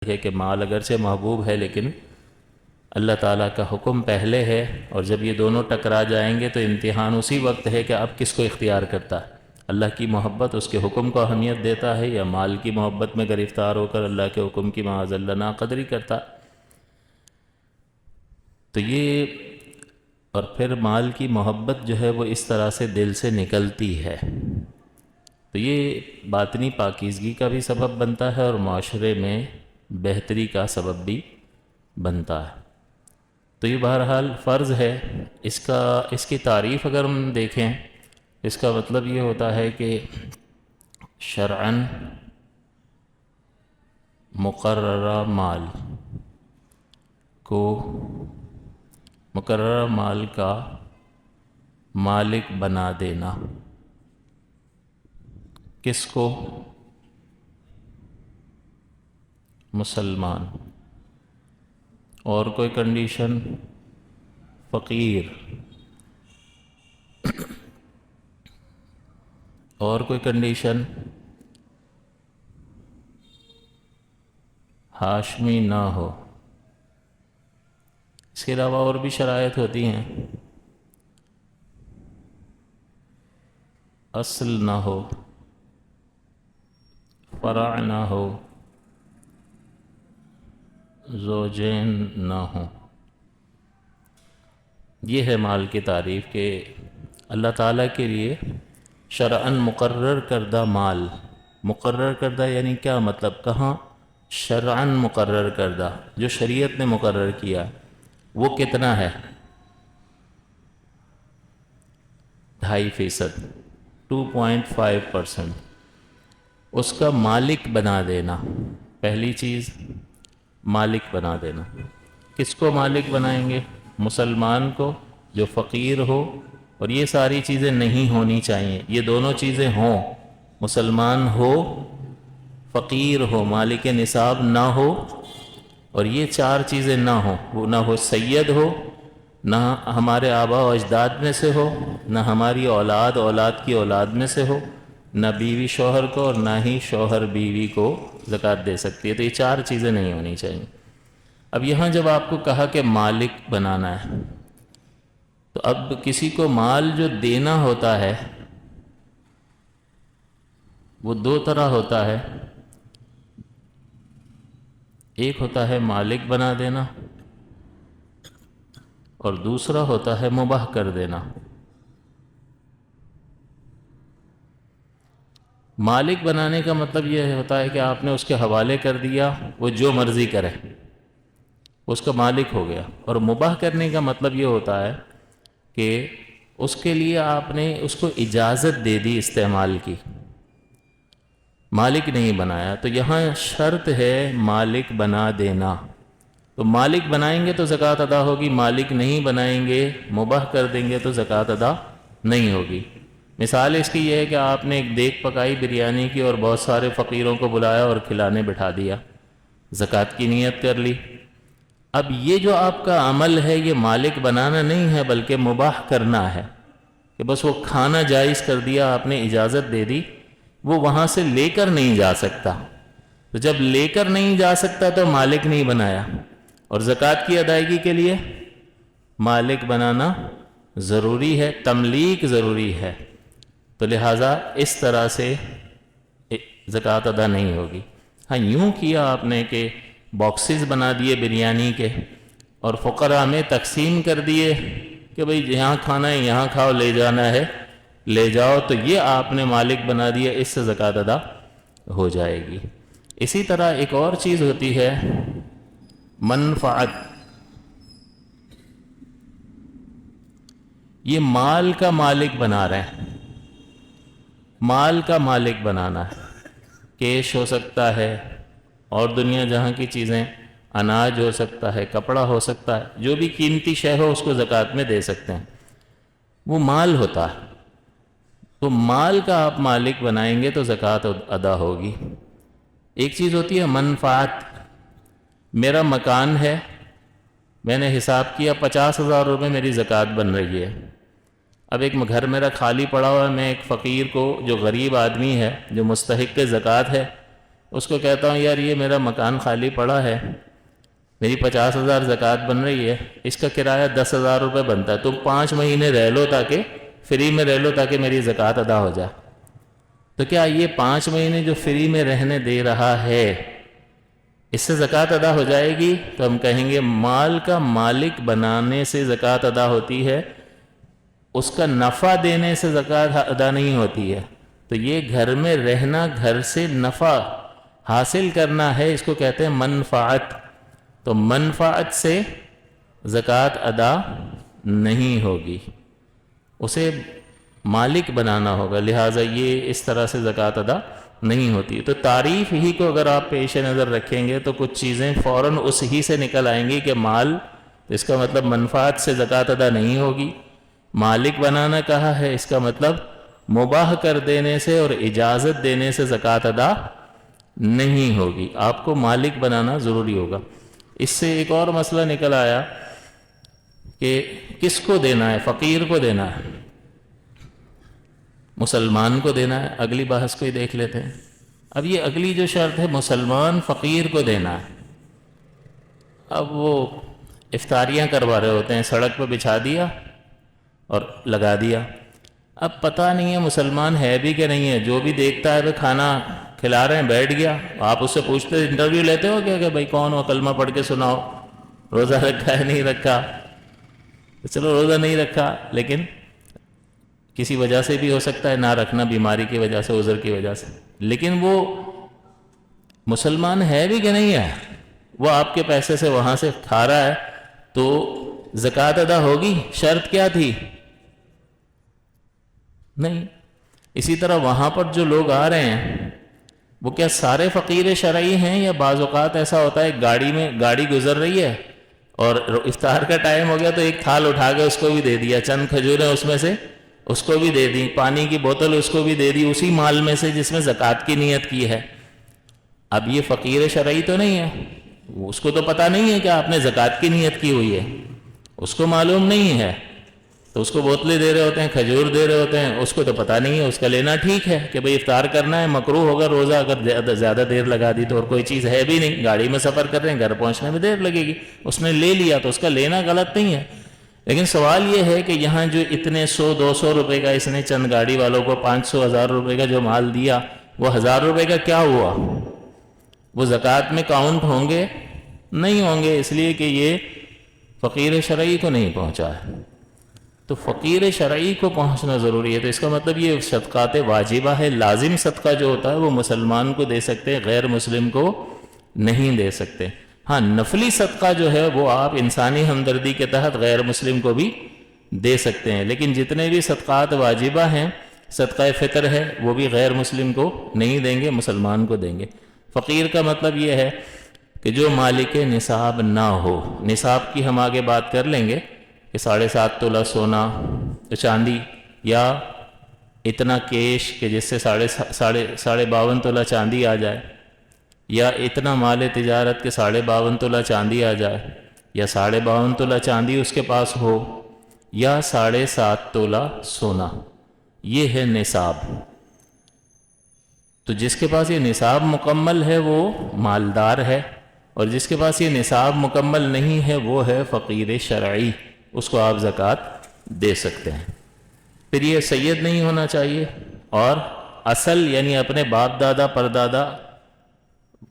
ہے کہ مال اگرچہ محبوب ہے لیکن اللہ تعالیٰ کا حکم پہلے ہے، اور جب یہ دونوں ٹکرا جائیں گے تو امتحان اسی وقت ہے کہ اب کس کو اختیار کرتا ہے، اللہ کی محبت اس کے حکم کو اہمیت دیتا ہے یا مال کی محبت میں گرفتار ہو کر اللہ کے حکم کی معاذ اللہ ناقدری کرتا ہے۔ تو یہ، اور پھر مال کی محبت جو ہے وہ اس طرح سے دل سے نکلتی ہے، تو یہ باطنی پاکیزگی کا بھی سبب بنتا ہے اور معاشرے میں بہتری کا سبب بھی بنتا ہے۔ تو یہ بہرحال فرض ہے۔ اس کی تعریف اگر ہم دیکھیں، اس کا مطلب یہ ہوتا ہے کہ شرعاً مقررہ مال کو، مقررہ مال کا مالک بنا دینا۔ کس کو؟ مسلمان۔ اور کوئی کنڈیشن؟ فقیر۔ اور کوئی کنڈیشن؟ ہاشمی نہ ہو۔ اس کے علاوہ اور بھی شرائط ہوتی ہیں، اصل نہ ہو، فرع نہ ہو، زوجین نہ ہوں۔ یہ ہے مال کی تعریف کہ اللہ تعالیٰ کے لیے شرعاً مقرر کردہ مال، مقرر کردہ یعنی کیا مطلب؟ کہاں؟ شرعاً مقرر کردہ، جو شریعت نے مقرر کیا، وہ کتنا ہے؟ 2.5%، 2.5%۔ اس کا مالک بنا دینا، پہلی چیز مالک بنا دینا۔ کس کو مالک بنائیں گے؟ مسلمان کو جو فقیر ہو، اور یہ ساری چیزیں نہیں ہونی چاہیے، یہ دونوں چیزیں ہوں، مسلمان ہو، فقیر ہو، مالک نصاب نہ ہو، اور یہ چار چیزیں نہ ہوں۔ وہ نہ ہو سید ہو، نہ ہمارے آباء و اجداد میں سے ہو، نہ ہماری اولاد کی اولاد میں سے ہو، نہ بیوی شوہر کو، اور نہ ہی شوہر بیوی کو زکوٰۃ دے سکتی ہے۔ تو یہ چار چیزیں نہیں ہونی چاہیے۔ اب یہاں جب آپ کو کہا کہ مالک بنانا ہے، تو اب کسی کو مال جو دینا ہوتا ہے وہ دو طرح ہوتا ہے، ایک ہوتا ہے مالک بنا دینا، اور دوسرا ہوتا ہے مباح کر دینا۔ مالک بنانے کا مطلب یہ ہوتا ہے کہ آپ نے اس کے حوالے کر دیا، وہ جو مرضی کرے، اس کا مالک ہو گیا۔ اور مباح کرنے کا مطلب یہ ہوتا ہے کہ اس کے لیے آپ نے اس کو اجازت دے دی استعمال کی، مالک نہیں بنایا۔ تو یہاں شرط ہے مالک بنا دینا۔ تو مالک بنائیں گے تو زکوٰۃ ادا ہوگی، مالک نہیں بنائیں گے، مباح کر دیں گے تو زکوٰۃ ادا نہیں ہوگی۔ مثال اس کی یہ ہے کہ آپ نے ایک دیگ پکائی بریانی کی اور بہت سارے فقیروں کو بلایا اور کھلانے بٹھا دیا، زکوٰۃ کی نیت کر لی۔ اب یہ جو آپ کا عمل ہے یہ مالک بنانا نہیں ہے بلکہ مباح کرنا ہے، کہ بس وہ کھانا جائز کر دیا، آپ نے اجازت دے دی، وہ وہاں سے لے کر نہیں جا سکتا۔ تو جب لے کر نہیں جا سکتا تو مالک نہیں بنایا، اور زکوٰۃ کی ادائیگی کے لیے مالک بنانا ضروری ہے، تملیک ضروری ہے۔ تو لہٰذا اس طرح سے زکوٰۃ ادا نہیں ہوگی۔ ہاں یوں کیا آپ نے کہ باکسز بنا دیے بریانی کے اور فقراء میں تقسیم کر دیے کہ بھئی یہاں کھانا ہے یہاں کھاؤ، لے جانا ہے لے جاؤ، تو یہ آپ نے مالک بنا دیا، اس سے زکوٰۃ ادا ہو جائے گی۔ اسی طرح ایک اور چیز ہوتی ہے منفعت، یہ مال کا مالک بنا رہے ہیں، مال کا مالک بنانا ہے، کیش ہو سکتا ہے اور دنیا جہاں کی چیزیں، اناج ہو سکتا ہے، کپڑا ہو سکتا ہے، جو بھی قیمتی شے ہو اس کو زکوٰۃ میں دے سکتے ہیں، وہ مال ہوتا ہے۔ تو مال کا آپ مالک بنائیں گے تو زکوٰۃ ادا ہوگی۔ ایک چیز ہوتی ہے منفعت، میرا مکان ہے، میں نے حساب کیا 50,000 روپے میری زکوٰۃ بن رہی ہے۔ اب ایک گھر میرا خالی پڑا ہوا ہے، میں ایک فقیر کو جو غریب آدمی ہے جو مستحق زکوٰۃ ہے، اس کو کہتا ہوں یار یہ میرا مکان خالی پڑا ہے، میری 50,000 زکوٰۃ بن رہی ہے، اس کا کرایہ 10,000 روپے بنتا ہے، تم 5 مہینے رہ لو تاکہ فری میں رہ لو تاکہ میری زکوٰۃ ادا ہو جائے. تو کیا یہ 5 مہینے جو فری میں رہنے دے رہا ہے اس سے زکوٰۃ ادا ہو جائے گی؟ تو ہم کہیں گے مال کا مالک بنانے سے زکوٰۃ ادا ہوتی ہے، اس کا نفع دینے سے زکوٰۃ ادا نہیں ہوتی ہے. تو یہ گھر میں رہنا، گھر سے نفع حاصل کرنا ہے، اس کو کہتے ہیں منفعت. تو منفعت سے زکوٰۃ ادا نہیں ہوگی، اسے مالک بنانا ہوگا، لہٰذا یہ اس طرح سے زکوٰۃ ادا نہیں ہوتی. تو تعریف ہی کو اگر آپ پیش نظر رکھیں گے تو کچھ چیزیں فوراً اس ہی سے نکل آئیں گی کہ مال، اس کا مطلب منفعت سے زکوٰۃ ادا نہیں ہوگی. مالک بنانا کہا ہے، اس کا مطلب مباح کر دینے سے اور اجازت دینے سے زکوٰۃ ادا نہیں ہوگی، آپ کو مالک بنانا ضروری ہوگا. اس سے ایک اور مسئلہ نکل آیا کہ کس کو دینا ہے؟ فقیر کو دینا ہے، مسلمان کو دینا ہے؟ اگلی بحث کو ہی دیکھ لیتے ہیں. اب یہ اگلی جو شرط ہے مسلمان فقیر کو دینا ہے. اب وہ افطاریاں کروا رہے ہوتے ہیں، سڑک پہ بچھا دیا اور لگا دیا، اب پتہ نہیں ہے مسلمان ہے بھی کہ نہیں ہے، جو بھی دیکھتا ہے وہ کھانا کھلا رہے ہیں بیٹھ گیا. آپ اس سے پوچھتے انٹرویو لیتے ہو کیا کہ بھائی کون ہو، کلمہ پڑھ کے سناؤ، روزہ رکھا ہے نہیں رکھا؟ چلو روزہ نہیں رکھا لیکن کسی وجہ سے بھی ہو سکتا ہے نہ رکھنا، بیماری کی وجہ سے، عذر کی وجہ سے، لیکن وہ مسلمان ہے بھی کہ نہیں ہے، وہ آپ کے پیسے سے وہاں سے کھا رہا ہے، تو زکوٰۃ ادا ہوگی؟ شرط کیا تھی؟ نہیں. اسی طرح وہاں پر جو لوگ آ رہے ہیں وہ کیا سارے فقیر شرعی ہیں، یا بعض اوقات ایسا ہوتا ہے گاڑی گزر رہی ہے اور افطار کا ٹائم ہو گیا تو ایک تھال اٹھا کے اس کو بھی دے دیا، چند کھجوریں اس میں سے اس کو بھی دے دی، پانی کی بوتل اس کو بھی دے دی، اسی مال میں سے جس میں زکوٰۃ کی نیت کی ہے. اب یہ فقیر شرعی تو نہیں ہے، اس کو تو پتہ نہیں ہے کہ آپ نے زکوٰۃ کی نیت کی ہوئی ہے، اس کو معلوم نہیں ہے، تو اس کو بوتلیں دے رہے ہوتے ہیں، کھجور دے رہے ہوتے ہیں، اس کو تو پتہ نہیں ہے. اس کا لینا ٹھیک ہے کہ بھئی افطار کرنا ہے، مکروہ ہوگا روزہ اگر زیادہ دیر لگا دی تو، اور کوئی چیز ہے بھی نہیں، گاڑی میں سفر کر رہے ہیں، گھر پہنچنے میں دیر لگے گی، اس نے لے لیا تو اس کا لینا غلط نہیں ہے. لیکن سوال یہ ہے کہ یہاں جو اتنے 100-200 روپے کا اس نے چند گاڑی والوں کو 500-1000 روپے کا جو مال دیا، وہ 1000 روپے کا کیا ہوا؟ وہ زکوٰۃ میں کاؤنٹ ہوں گے؟ نہیں ہوں گے، اس لیے کہ یہ فقیر شرعی کو نہیں پہنچا ہے. تو فقیر شرعی کو پہنچنا ضروری ہے. تو اس کا مطلب یہ صدقات واجبہ ہے، لازم صدقہ جو ہوتا ہے وہ مسلمان کو دے سکتے ہیں، غیر مسلم کو نہیں دے سکتے. ہاں نفلی صدقہ جو ہے وہ آپ انسانی ہمدردی کے تحت غیر مسلم کو بھی دے سکتے ہیں، لیکن جتنے بھی صدقات واجبہ ہیں، صدقہ فطر ہے، وہ بھی غیر مسلم کو نہیں دیں گے، مسلمان کو دیں گے. فقیر کا مطلب یہ ہے کہ جو مالک نصاب نہ ہو. نصاب کی ہم آگے بات کر لیں گے کہ 7.5 تولہ سونا چاندی، یا اتنا کیش کہ جس سے 52 تولہ چاندی آ جائے، یا اتنا مال تجارت کے 52 تولہ چاندی آ جائے، یا 52 تولہ چاندی اس کے پاس ہو، یا 7.5 تولہ سونا. یہ ہے نصاب. تو جس کے پاس یہ نصاب مکمل ہے وہ مالدار ہے، اور جس کے پاس یہ نصاب مکمل نہیں ہے وہ ہے فقیر شرعی، اس کو آپ زکوٰۃ دے سکتے ہیں. پھر یہ سید نہیں ہونا چاہیے، اور اصل یعنی اپنے باپ دادا پردادا،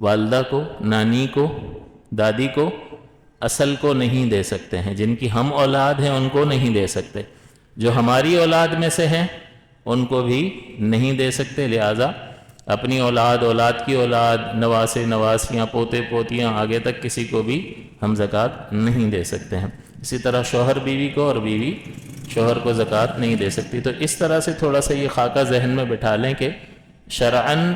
والدہ کو، نانی کو، دادی کو، اصل کو نہیں دے سکتے ہیں. جن کی ہم اولاد ہیں ان کو نہیں دے سکتے، جو ہماری اولاد میں سے ہیں ان کو بھی نہیں دے سکتے. لہٰذا اپنی اولاد، اولاد کی اولاد، نواسے نواسیاں، پوتے پوتیاں، آگے تک کسی کو بھی ہم زکوٰۃ نہیں دے سکتے ہیں. اسی طرح شوہر بیوی کو، اور بیوی شوہر کو زکوٰۃ نہیں دے سکتی. تو اس طرح سے تھوڑا سا یہ خاکہ ذہن میں بٹھا لیں کہ شرعاً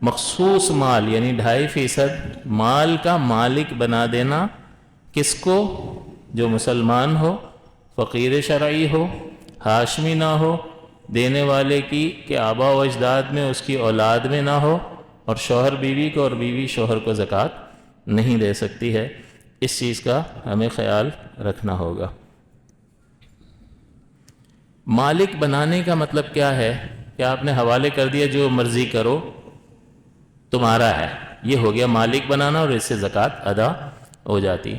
مخصوص مال یعنی 2.5% مال کا مالک بنا دینا کس کو؟ جو مسلمان ہو، فقیر شرعی ہو، ہاشمی نہ ہو، دینے والے کی کہ آبا و اجداد میں اس کی اولاد میں نہ ہو، اور شوہر بیوی کو اور بیوی شوہر کو زکوٰۃ نہیں دے سکتی ہے. اس چیز کا ہمیں خیال رکھنا ہوگا. مالک بنانے کا مطلب کیا ہے کہ آپ نے حوالے کر دیا جو مرضی کرو، تمہارا ہے. یہ ہو گیا مالک بنانا اور اس سے زکوٰۃ ادا ہو جاتی.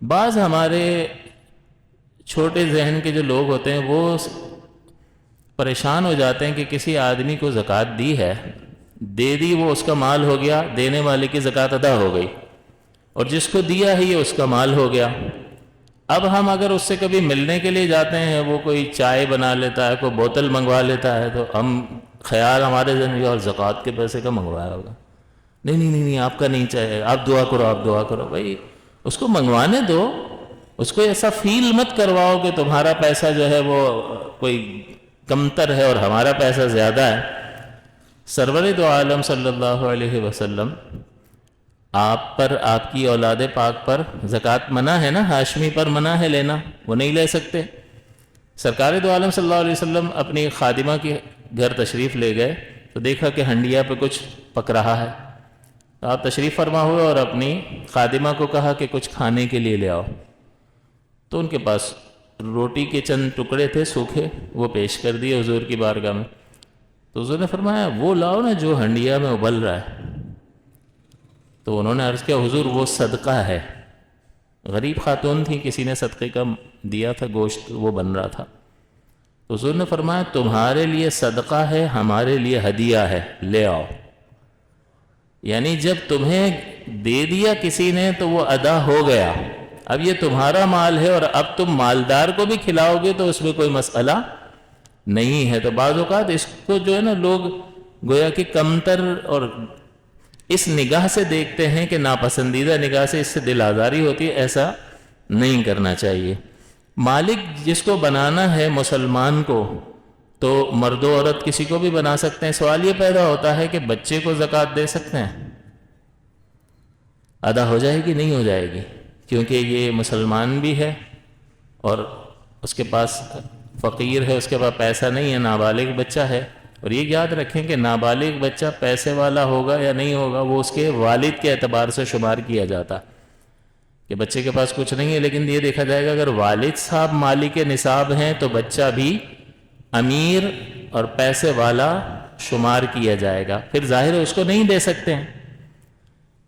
بعض ہمارے چھوٹے ذہن کے جو لوگ ہوتے ہیں وہ پریشان ہو جاتے ہیں کہ کسی آدمی کو زکوٰۃ دی ہے، دے دی، وہ اس کا مال ہو گیا، دینے والے کی زکوٰۃ ادا ہو گئی، اور جس کو دیا ہے یہ اس کا مال ہو گیا. اب ہم اگر اس سے کبھی ملنے کے لیے جاتے ہیں، وہ کوئی چائے بنا لیتا ہے، کوئی بوتل منگوا لیتا ہے، تو ہم خیال ہمارے ذہن میں اور زکوٰۃ کے پیسے کا منگوایا ہوگا. نہیں نہیں نہیں نہیں، آپ کا نہیں چاہیے، آپ دعا کرو، آپ دعا کرو. بھائی اس کو منگوانے دو، اس کو ایسا فیل مت کرواؤ کہ تمہارا پیسہ جو ہے وہ کوئی کمتر ہے اور ہمارا پیسہ زیادہ ہے. سرور دو عالم صلی اللہ علیہ وسلم، آپ پر، آپ کی اولاد پاک پر زکوٰۃ منع ہے نا، ہاشمی پر منع ہے لینا، وہ نہیں لے سکتے. سرکار دو عالم صلی اللہ علیہ وسلم اپنی خادمہ کے گھر تشریف لے گئے تو دیکھا کہ ہنڈیا پہ کچھ پک رہا ہے. آپ تشریف فرما ہوئے اور اپنی خادمہ کو کہا کہ کچھ کھانے کے لیے لے آؤ. تو ان کے پاس روٹی کے چند ٹکڑے تھے سوکھے، وہ پیش کر دیے حضور کی بارگاہ میں. تو حضور نے فرمایا وہ لاؤ نا جو ہنڈیا میں ابل رہا ہے. تو انہوں نے عرض کیا حضور وہ صدقہ ہے. غریب خاتون تھی، کسی نے صدقے کا دیا تھا گوشت، وہ بن رہا تھا. تو حضور نے فرمایا تمہارے لیے صدقہ ہے، ہمارے لیے ہدیہ ہے، لے آؤ. یعنی جب تمہیں دے دیا کسی نے تو وہ ادا ہو گیا، اب یہ تمہارا مال ہے اور اب تم مالدار کو بھی کھلاؤ گے تو اس میں کوئی مسئلہ نہیں ہے. تو بعض اوقات اس کو جو ہے نا لوگ گویا کہ کمتر اور اس نگاہ سے دیکھتے ہیں کہ ناپسندیدہ نگاہ سے، اس سے دل آزاری ہوتی ہے. ایسا نہیں کرنا چاہیے. مالک جس کو بنانا ہے مسلمان کو، تو مرد و عورت کسی کو بھی بنا سکتے ہیں. سوال یہ پیدا ہوتا ہے کہ بچے کو زکوٰۃ دے سکتے ہیں؟ ادا ہو جائے گی نہیں ہو جائے گی؟ کیونکہ یہ مسلمان بھی ہے اور اس کے پاس فقیر ہے، اس کے پاس پیسہ نہیں ہے، نابالغ بچہ ہے. اور یہ یاد رکھیں کہ نابالغ بچہ پیسے والا ہوگا یا نہیں ہوگا وہ اس کے والد کے اعتبار سے شمار کیا جاتا کہ بچے کے پاس کچھ نہیں ہے. لیکن یہ دیکھا جائے گا اگر والد صاحب مالک نصاب ہیں تو بچہ بھی امیر اور پیسے والا شمار کیا جائے گا. پھر ظاہر ہے اس کو نہیں دے سکتے ہیں.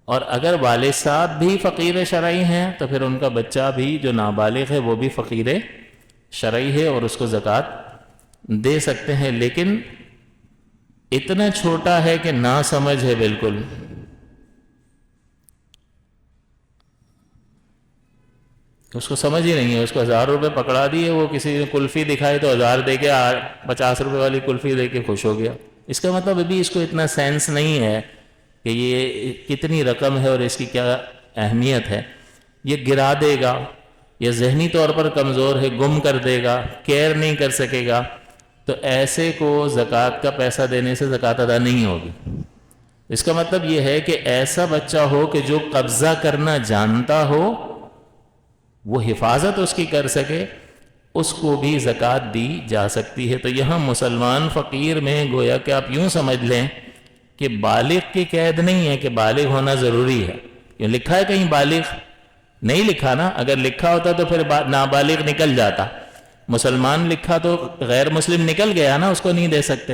اور اگر والد صاحب بھی فقیر شرعی ہیں تو پھر ان کا بچہ بھی جو نابالغ ہے وہ بھی فقیر شرعی ہے اور اس کو زکوٰۃ دے سکتے ہیں. لیکن اتنا چھوٹا ہے کہ نا سمجھ ہے بالکل. اس کو سمجھ ہی نہیں ہے، اس کو 1000 روپے پکڑا دیے، وہ کسی نے کلفی دکھائی تو 1000 دے کے 50 روپے والی کلفی دے کے خوش ہو گیا. اس کا مطلب ابھی اس کو اتنا سینس نہیں ہے کہ یہ کتنی رقم ہے اور اس کی کیا اہمیت ہے. یہ گرا دے گا، یہ ذہنی طور پر کمزور ہے، گم کر دے گا، کیئر نہیں کر سکے گا. تو ایسے کو زکوٰۃ کا پیسہ دینے سے زکوٰۃ ادا نہیں ہوگی. اس کا مطلب یہ ہے کہ ایسا بچہ ہو کہ جو قبضہ کرنا جانتا ہو، وہ حفاظت اس کی کر سکے، اس کو بھی زکوٰۃ دی جا سکتی ہے. تو یہاں مسلمان فقیر میں گویا کہ آپ یوں سمجھ لیں کہ بالغ کی قید نہیں ہے کہ بالغ ہونا ضروری ہے. یہ لکھا ہے کہیں بالغ؟ نہیں لکھا نا. اگر لکھا ہوتا تو پھر نابالغ نکل جاتا. مسلمان لکھا تو غیر مسلم نکل گیا نا، اس کو نہیں دے سکتے.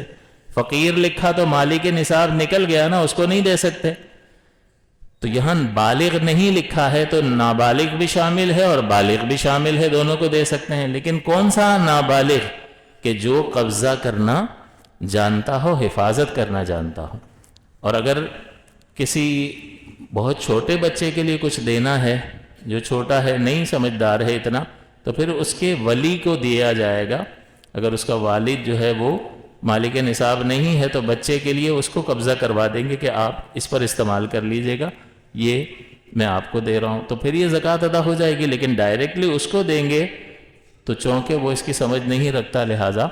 فقیر لکھا تو مالک نصاب نکل گیا نا، اس کو نہیں دے سکتے. تو یہاں بالغ نہیں لکھا ہے تو نابالغ بھی شامل ہے اور بالغ بھی شامل ہے، دونوں کو دے سکتے ہیں. لیکن کون سا نابالغ؟ کہ جو قبضہ کرنا جانتا ہو، حفاظت کرنا جانتا ہو. اور اگر کسی بہت چھوٹے بچے کے لیے کچھ دینا ہے، جو چھوٹا ہے، نہیں سمجھدار ہے اتنا، تو پھر اس کے ولی کو دیا جائے گا. اگر اس کا والد جو ہے وہ مالک نصاب نہیں ہے تو بچے کے لیے اس کو قبضہ کروا دیں گے کہ آپ اس پر استعمال کر لیجئے گا، یہ میں آپ کو دے رہا ہوں. تو پھر یہ زکوٰۃ ادا ہو جائے گی. لیکن ڈائریکٹلی اس کو دیں گے تو چونکہ وہ اس کی سمجھ نہیں رکھتا لہٰذا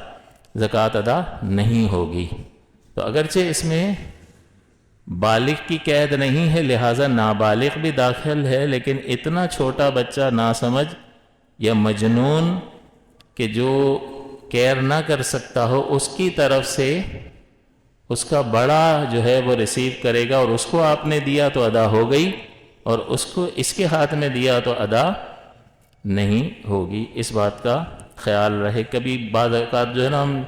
زکوٰۃ ادا نہیں ہوگی. تو اگرچہ اس میں بالغ کی قید نہیں ہے لہٰذا نابالغ بھی داخل ہے، لیکن اتنا چھوٹا بچہ ناسمجھ یا مجنون کہ جو کیئر نہ کر سکتا ہو، اس کی طرف سے اس کا بڑا جو ہے وہ ریسیو کرے گا، اور اس کو آپ نے دیا تو ادا ہو گئی اور اس کو اس کے ہاتھ میں دیا تو ادا نہیں ہوگی. اس بات کا خیال رہے. کبھی بعض اوقات جو ہے نا ہم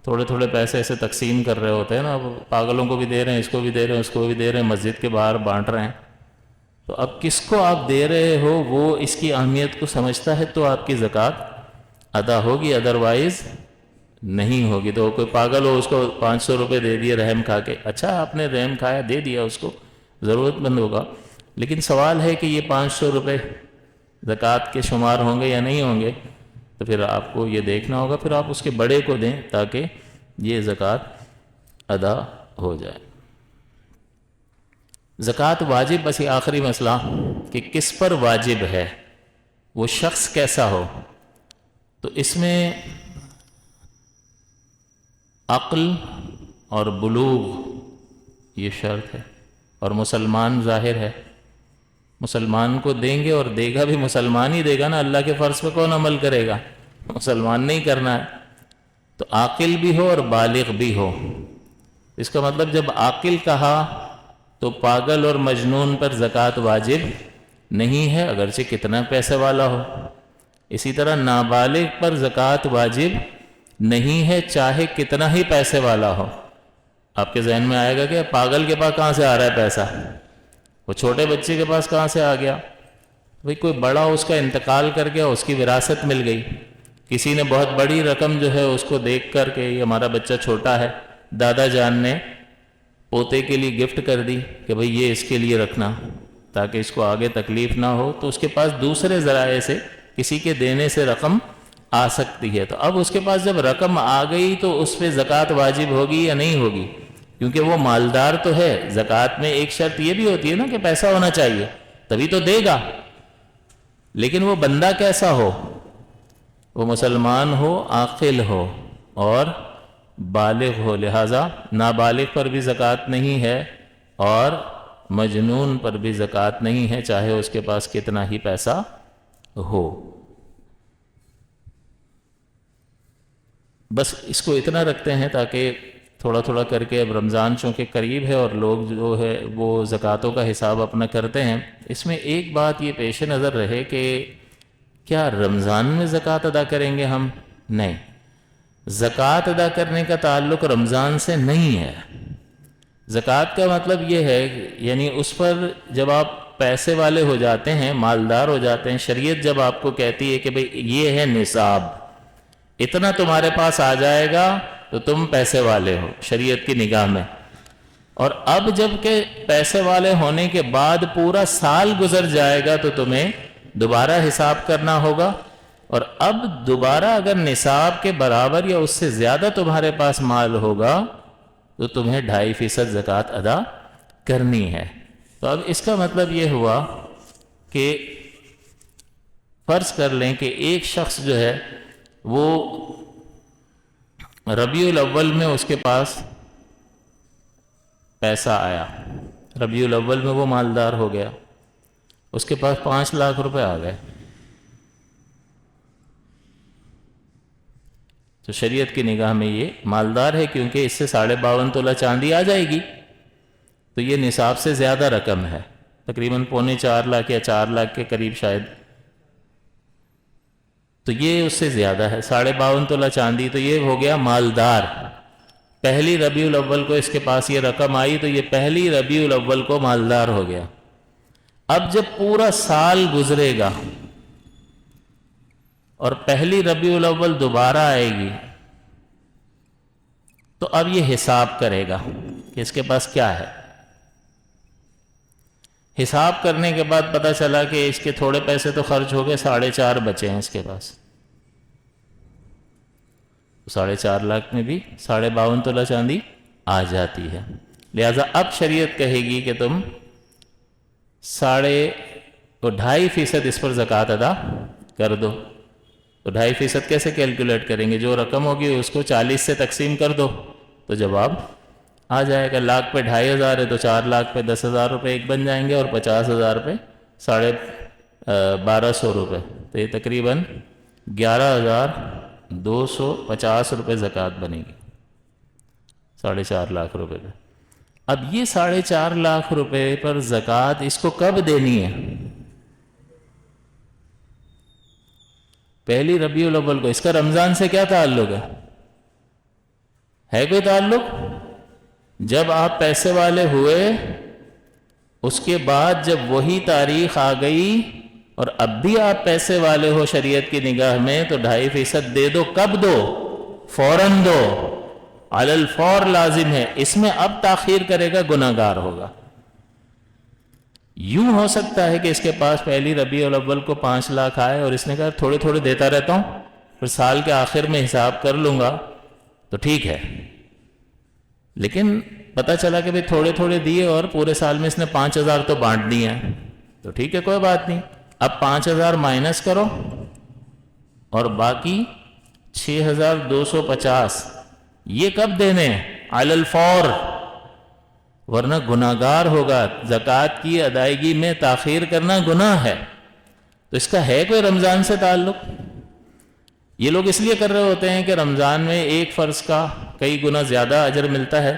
تھوڑے تھوڑے پیسے ایسے تقسیم کر رہے ہوتے ہیں نا، اب پاگلوں کو بھی دے رہے ہیں، اس کو بھی دے رہے ہیں، اس کو بھی دے رہے ہیں، مسجد کے باہر بانٹ رہے ہیں. تو اب کس کو آپ دے رہے ہو وہ اس کی اہمیت کو سمجھتا ہے تو آپ کی زکوٰۃ ادا ہوگی، ادروائز نہیں ہوگی. تو کوئی پاگل ہو، اس کو 500 روپے دے دیے رحم کھا کے، اچھا آپ نے رحم کھایا، دے دیا اس کو، ضرورت مند ہوگا، لیکن سوال ہے کہ یہ 500 روپے زکوٰۃ کے شمار ہوں گے یا نہیں ہوں گے. تو پھر آپ کو یہ دیکھنا ہوگا، پھر آپ اس کے بڑے کو دیں تاکہ یہ زکوٰۃ ادا ہو جائے. زکوٰۃ واجب، بس یہ آخری مسئلہ کہ کس پر واجب ہے، وہ شخص کیسا ہو. تو اس میں عقل اور بلوغ یہ شرط ہے، اور مسلمان ظاہر ہے. مسلمان کو دیں گے اور دے گا بھی مسلمان ہی دے گا نا، اللہ کے فرض پہ کون عمل کرے گا، مسلمان نہیں کرنا ہے. تو عاقل بھی ہو اور بالغ بھی ہو. اس کا مطلب جب عاقل کہا تو پاگل اور مجنون پر زکوٰۃ واجب نہیں ہے اگرچہ کتنا پیسے والا ہو. اسی طرح نابالغ پر زکوٰۃ واجب نہیں ہے چاہے کتنا ہی پیسے والا ہو. آپ کے ذہن میں آئے گا کہ پاگل کے پاس کہاں سے آ رہا ہے پیسہ، وہ چھوٹے بچے کے پاس کہاں سے آ گیا. بھئی کوئی بڑا اس کا انتقال کر گیا، اس کی وراثت مل گئی، کسی نے بہت بڑی رقم جو ہے اس کو دیکھ کر کے یہ ہمارا بچہ چھوٹا ہے، دادا جان نے پوتے کے لیے گفٹ کر دی کہ بھئی یہ اس کے لیے رکھنا تاکہ اس کو آگے تکلیف نہ ہو. تو اس کے پاس دوسرے ذرائع سے کسی کے دینے سے رقم آ سکتی ہے. تو اب اس کے پاس جب رقم آ گئی تو اس پہ زکوٰۃ واجب ہوگی یا نہیں ہوگی، کیونکہ وہ مالدار تو ہے. زکوٰۃ میں ایک شرط یہ بھی ہوتی ہے نا کہ پیسہ ہونا چاہیے تبھی تو دے گا، لیکن وہ بندہ کیسا ہو، وہ مسلمان ہو، عاقل ہو اور بالغ ہو. لہذا نابالغ پر بھی زکوٰۃ نہیں ہے اور مجنون پر بھی زکوٰۃ نہیں ہے چاہے اس کے پاس کتنا ہی پیسہ ہو. بس اس کو اتنا رکھتے ہیں تاکہ تھوڑا تھوڑا کر کے، اب رمضان چونکہ قریب ہے اور لوگ جو ہے وہ زکوٰۃوں کا حساب اپنا کرتے ہیں. اس میں ایک بات یہ پیش نظر رہے کہ کیا رمضان میں زکوٰۃ ادا کریں گے ہم؟ نہیں، زکوٰۃ ادا کرنے کا تعلق رمضان سے نہیں ہے. زکوٰۃ کا مطلب یہ ہے یعنی اس پر جب آپ پیسے والے ہو جاتے ہیں، مالدار ہو جاتے ہیں، شریعت جب آپ کو کہتی ہے کہ بھئی یہ ہے نصاب، اتنا تمہارے پاس آ جائے گا تو تم پیسے والے ہو شریعت کی نگاہ میں. اور اب جب کہ پیسے والے ہونے کے بعد پورا سال گزر جائے گا تو تمہیں دوبارہ حساب کرنا ہوگا، اور اب دوبارہ اگر نصاب کے برابر یا اس سے زیادہ تمہارے پاس مال ہوگا تو تمہیں 2.5% زکوٰۃ ادا کرنی ہے. تو اب اس کا مطلب یہ ہوا کہ فرض کر لیں کہ ایک شخص جو ہے وہ ربیع الاول میں اس کے پاس پیسہ آیا، ربیع الاول میں وہ مالدار ہو گیا، اس کے پاس 5 لاکھ روپے آ گئے. تو شریعت کی نگاہ میں یہ مالدار ہے کیونکہ اس سے 52.5 تولہ چاندی آ جائے گی. تو یہ نصاب سے زیادہ رقم ہے، تقریباً 3.25 لاکھ یا 4 لاکھ کے قریب شاید. تو یہ اس سے زیادہ ہے، 52.5 تولہ چاندی. تو یہ ہو گیا مالدار. پہلی ربیع الاول کو اس کے پاس یہ رقم آئی تو یہ پہلی ربیع الاول کو مالدار ہو گیا. اب جب پورا سال گزرے گا اور پہلی ربیع الاول دوبارہ آئے گی تو اب یہ حساب کرے گا کہ اس کے پاس کیا ہے. حساب کرنے کے بعد پتہ چلا کہ اس کے تھوڑے پیسے تو خرچ ہو گئے، 4.5 بچے ہیں اس کے پاس. 4.5 لاکھ میں بھی 52.5 تولہ چاندی آ جاتی ہے. لہذا اب شریعت کہے گی کہ تم 2.5% اس پر زکوٰۃ ادا کر دو. تو 2.5% کیسے کیلکولیٹ کریں گے؟ جو رقم ہوگی اس کو 40 سے تقسیم کر دو تو جواب آ جائے گا. لاکھ پہ 2.500 ہے تو 4 لاکھ پہ 10,000 روپے ایک بن جائیں گے اور 50,000 پہ 1,250 روپے. تو یہ تقریباً 11,250 روپے زکوٰۃ بنے گی 4.5 لاکھ روپے پہ. اب یہ 4.5 لاکھ روپے پر زکوٰۃ اس کو کب دینی ہے؟ پہلی ربیع الاول کو. اس کا رمضان سے کیا تعلق ہے؟ ہے کوئی تعلق؟ جب آپ پیسے والے ہوئے اس کے بعد جب وہی تاریخ آ گئی اور اب بھی آپ پیسے والے ہو شریعت کی نگاہ میں تو 2.5% دے دو. کب دو؟ فوراً دو، علی الفور لازم ہے. اس میں اب تاخیر کرے گا گناہگار ہوگا. یوں ہو سکتا ہے کہ اس کے پاس پہلی ربیع الاول کو 5 لاکھ آئے اور اس نے کہا تھوڑے تھوڑے دیتا رہتا ہوں، پھر سال کے آخر میں حساب کر لوں گا تو ٹھیک ہے. لیکن پتہ چلا کہ بھئی تھوڑے تھوڑے دیے اور پورے سال میں اس نے 5,000 تو بانٹ دیے ہیں، تو ٹھیک ہے کوئی بات نہیں. اب 5,000 مائنس کرو اور باقی 6,250 یہ کب دینے ہیں؟ علی الفور، ورنہ گناہگار ہوگا. زکوٰۃ کی ادائیگی میں تاخیر کرنا گناہ ہے. تو اس کا ہے کوئی رمضان سے تعلق؟ یہ لوگ اس لیے کر رہے ہوتے ہیں کہ رمضان میں ایک فرض کا کئی گنا زیادہ اجر ملتا ہے،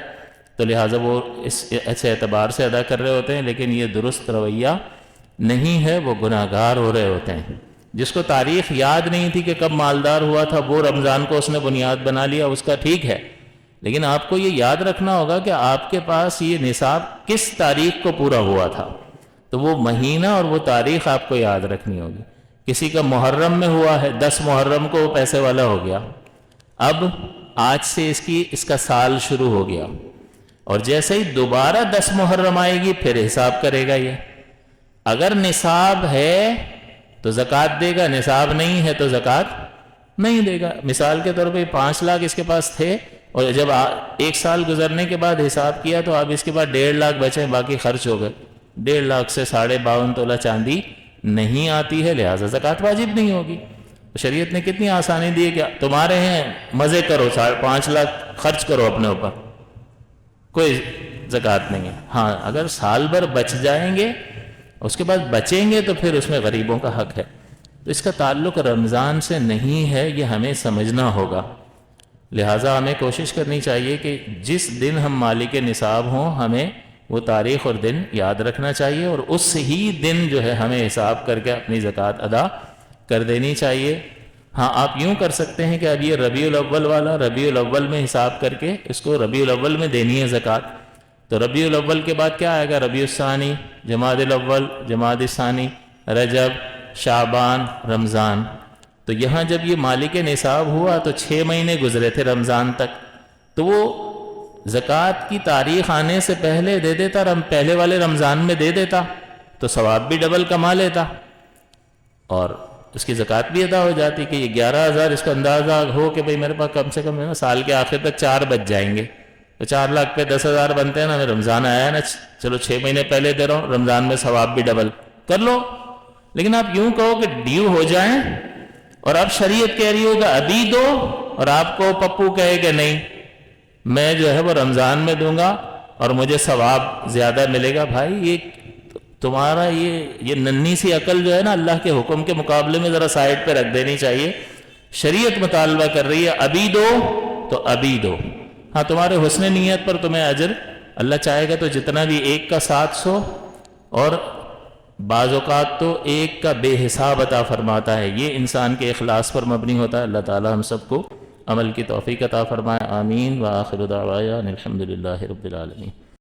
تو لہٰذا وہ اس اعتبار سے ادا کر رہے ہوتے ہیں. لیکن یہ درست رویہ نہیں ہے، وہ گناہگار ہو رہے ہوتے ہیں. جس کو تاریخ یاد نہیں تھی کہ کب مالدار ہوا تھا، وہ رمضان کو اس نے بنیاد بنا لیا، اس کا ٹھیک ہے. لیکن آپ کو یہ یاد رکھنا ہوگا کہ آپ کے پاس یہ نصاب کس تاریخ کو پورا ہوا تھا، تو وہ مہینہ اور وہ تاریخ آپ کو یاد رکھنی ہوگی. کسی کا محرم میں ہوا ہے، 10 محرم کو وہ پیسے والا ہو گیا، اب آج سے اس کا سال شروع ہو گیا، اور جیسے ہی دوبارہ 10 محرم آئے گی پھر حساب کرے گا. یہ اگر نصاب ہے تو زکوٰۃ دے گا، نصاب نہیں ہے تو زکوٰۃ نہیں دے گا. مثال کے طور پہ 5 لاکھ اس کے پاس تھے اور جب 1 سال گزرنے کے بعد حساب کیا تو اب اس کے بعد 1.5 لاکھ بچے، باقی خرچ ہو گئے. 1.5 لاکھ سے 52.5 تولہ چاندی نہیں آتی ہے، لہٰذا زکوٰۃ واجب نہیں ہوگی. شریعت نے کتنی آسانی دی ہے کہ تمہارے ہیں مزے کرو، 5 لاکھ خرچ کرو اپنے اوپر، کوئی زکوٰۃ نہیں ہے. ہاں اگر سال بھر بچ جائیں گے اس کے بعد بچیں گے تو پھر اس میں غریبوں کا حق ہے. تو اس کا تعلق رمضان سے نہیں ہے، یہ ہمیں سمجھنا ہوگا. لہٰذا ہمیں کوشش کرنی چاہیے کہ جس دن ہم مالک نصاب ہوں ہمیں وہ تاریخ اور دن یاد رکھنا چاہیے، اور اس ہی دن جو ہے ہمیں حساب کر کے اپنی زکوٰۃ ادا کر دینی چاہیے. ہاں آپ یوں کر سکتے ہیں کہ اب یہ ربیع الاول والا ربیع الاول میں حساب کر کے اس کو ربیع الاول میں دینی ہے زکوٰۃ. تو ربیع الاول کے بعد کیا آئے گا؟ ربیع الثانی، جمادی الاول، جمادی الثانی، رجب، شعبان، رمضان. تو یہاں جب یہ مالک نصاب ہوا تو 6 مہینے گزرے تھے رمضان تک، تو وہ زکوٰۃ کی تاریخ آنے سے پہلے دے دیتا، پہلے والے رمضان میں دے دیتا تو ثواب بھی ڈبل کما لیتا اور اس کی زکوٰۃ بھی ادا ہو جاتی. کہ یہ 11,000 اس کو اندازہ ہو کہ بھئی میرے پاس کم سے کم سال کے آخر تک 4 بچ جائیں گے، تو 4 لاکھ پہ 10,000 بنتے ہیں نا. میں رمضان آیا ہے نا، چلو 6 مہینے پہلے دے رہا ہوں، رمضان میں ثواب بھی ڈبل کر لو. لیکن آپ یوں کہو کہ ڈیو ہو جائیں اور اب شریعت کہہ رہی ہوگا ابھی دو، اور آپ کو پپو کہے کہ نہیں میں جو ہے وہ رمضان میں دوں گا اور مجھے ثواب زیادہ ملے گا. بھائی یہ تمہارا یہ ننھی سی عقل جو ہے نا اللہ کے حکم کے مقابلے میں ذرا سائڈ پہ رکھ دینی چاہیے. شریعت مطالبہ کر رہی ہے ابھی دو تو ابھی دو. ہاں تمہارے حسن نیت پر تمہیں اجر اللہ چاہے گا تو جتنا بھی 1 کا 700 اور بعض اوقات تو 1 کا بے حساب عطا فرماتا ہے. یہ انسان کے اخلاص پر مبنی ہوتا ہے. اللہ تعالی ہم سب کو عمل کی توفیق عطا فرمائے. آمین. وآخر دعوانا الحمدللہ رب العالمین.